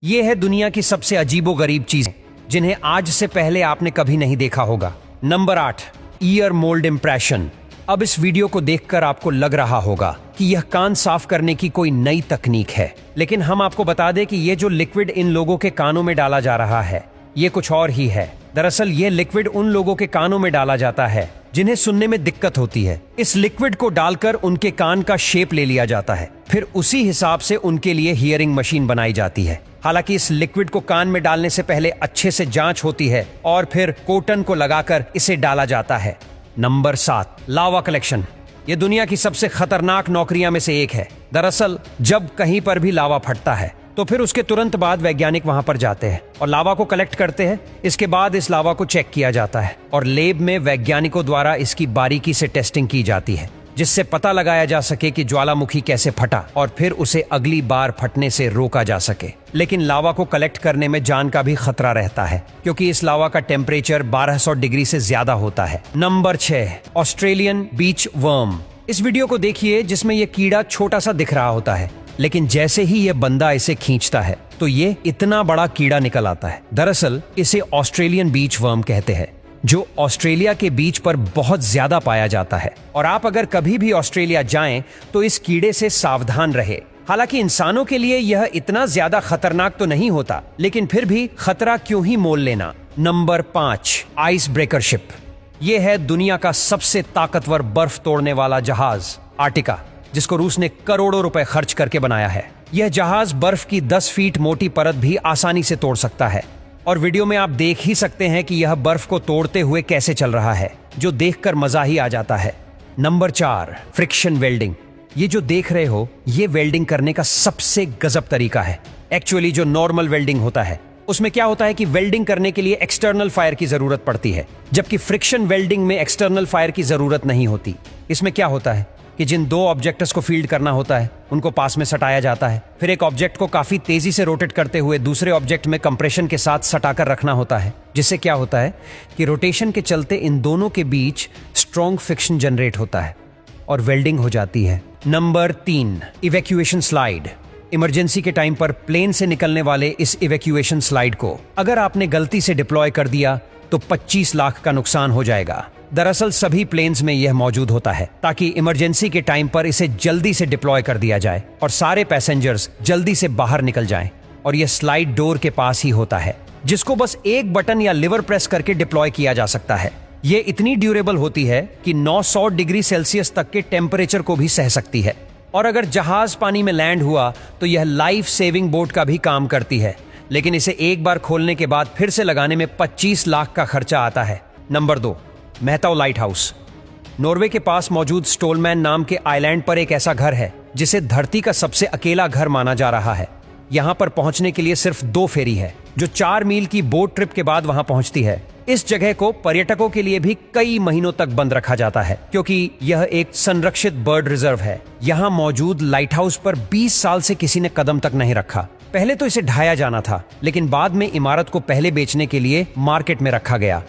ये है दुनिया की सबसे अजीबोगरीब चीज जिन्हें आज से पहले आपने कभी नहीं देखा होगा। Number 8, year mould impression. अब इस वीडियो को देखकर आपको लग रहा होगा कि यह कान साफ करने की कोई नई तकनीक है, लेकिन हम आपको बता दें कि ये जो लिक्विड इन लोगों के कानों में डाला जा रहा है ये कुछ और ही है। दरअसल ये लिक्विड उन लोगों के कानों में डाला जाता है जिन्हें सुनने में दिक्कत होती है। इस लिक्विड को डालकर उनके कान का शेप ले लिया जाता है, फिर उसी हिसाब से उनके लिए हियरिंग मशीन बनाई जाती है। हालांकि इस लिक्विड को कान में डालने से पहले अच्छे से जांच होती है और फिर कॉटन को लगाकर इसे डाला जाता है। नंबर 7, लावा कलेक्शन। ये दुनिया की सबसे खतरनाक नौकरियां में से एक है। दरअसल जब कहीं पर भी लावा फटता है तो फिर उसके तुरंत बाद वैज्ञानिक वहां पर जाते हैं और लावा को कलेक्ट करते हैं। इसके बाद इस लावा को चेक किया जाता है और लैब में वैज्ञानिकों द्वारा इसकी बारीकी से टेस्टिंग की जाती है, जिससे पता लगाया जा सके कि ज्वालामुखी कैसे फटा और फिर उसे अगली बार फटने से रोका जा सके। लेकिन लावा को कलेक्ट करने में जान का भी खतरा रहता है, क्योंकि इस लावा का टेम्परेचर 1200 डिग्री से ज्यादा होता है। नंबर 6, ऑस्ट्रेलियन बीच वर्म। इस वीडियो को देखिए जिसमें यह कीड़ा छोटा सा दिख रहा होता है, लेकिन जैसे ही यह बंदा इसे खींचता है तो ये इतना बड़ा कीड़ा निकल आता है। दरअसल इसे ऑस्ट्रेलियन बीच वर्म कहते हैं, जो ऑस्ट्रेलिया के बीच पर बहुत ज्यादा पाया जाता है। और आप अगर कभी भी ऑस्ट्रेलिया जाएं तो इस कीड़े से सावधान रहे। हालांकि इंसानों के लिए यह इतना ज्यादा खतरनाक तो नहीं होता, लेकिन फिर भी खतरा क्यों ही मोल लेना। Number 5, ice breaker ship. यह है दुनिया का सबसे ताकतवर बर्फ तोड़ने वाला जहाज आर्टिका, जिसको रूस ने करोड़ों रुपए खर्च करके बनाया है। यह जहाज बर्फ की 10 फीट मोटी परत भी आसानी से तोड़ सकता है और वीडियो में आप देख ही सकते हैं कि यह बर्फ को तोड़ते हुए कैसे चल रहा है, जो देखकर मजा ही आ जाता है। Number 4, friction welding. ये जो देख रहे हो ये वेल्डिंग करने का सबसे गजब तरीका है। एक्चुअली जो नॉर्मल वेल्डिंग होता है उसमें क्या होता है कि वेल्डिंग करने के लिए एक्सटर्नल फायर की जरूरत पड़ती है, जबकि फ्रिक्शन वेल्डिंग में एक्सटर्नल फायर की जरूरत नहीं होती। इसमें क्या होता है कि जिन दो ऑब्जेक्ट्स को फील्ड करना होता है उनको पास में सटाया जाता है, फिर एक ऑब्जेक्ट को काफी तेजी से रोटेट करते हुए दूसरे ऑब्जेक्ट में कंप्रेशन के साथ सटाकर रखना होता है, जिससे क्या होता है कि रोटेशन के चलते इन दोनों के बीच स्ट्रॉन्ग फ्रिक्शन जनरेट होता है और वेल्डिंग हो जाती है। Number 3, evacuation slide. इमरजेंसी के टाइम पर प्लेन से निकलने वाले इस इवैक्यूएशन स्लाइड को अगर आपने गलती से डिप्लॉय कर दिया तो 25 लाख का नुकसान हो जाएगा। दरअसल सभी प्लेन्स में यह मौजूद होता है ताकि इमरजेंसी के टाइम पर इसे जल्दी से डिप्लॉय कर दिया जाए और सारे पैसेंजर्स जल्दी से बाहर निकल जाएं। और यह स्लाइड डोर के पास ही होता है, जिसको बस एक बटन या लिवर प्रेस करके डिप्लॉय किया जा सकता है। यह इतनी ड्यूरेबल होती है कि 900 डिग्री सेल्सियस तक के टेम्परेचर को भी सह सकती है। और अगर जहाज पानी में लैंड हुआ तो यह लाइफ सेविंग बोट का भी काम करती है, लेकिन इसे एक बार खोलने के बाद फिर से लगाने में 25 लाख का खर्चा आता है। नंबर 2, मेहताओ लाइट हाउस। नॉर्वे के पास मौजूद स्टोलमैन नाम के आइलैंड पर एक ऐसा घर है जिसे धरती का सबसे अकेला घर माना जा रहा है। यहाँ पर पहुंचने के लिए सिर्फ 2 फेरी है, जो 4 मील की बोट ट्रिप के बाद वहां पहुंचती है। इस जगह को पर्यटकों के लिए भी कई महीनों तक बंद रखा जाता है, क्योंकि यह एक संरक्षित बर्ड रिजर्व है। यहाँ मौजूद लाइट हाउस पर 20 साल से किसी ने कदम तक नहीं रखा। पहले तो इसे ढाया जाना था, लेकिन बाद में इमारत को पहले बेचने के लिए मार्केट में रखा गया।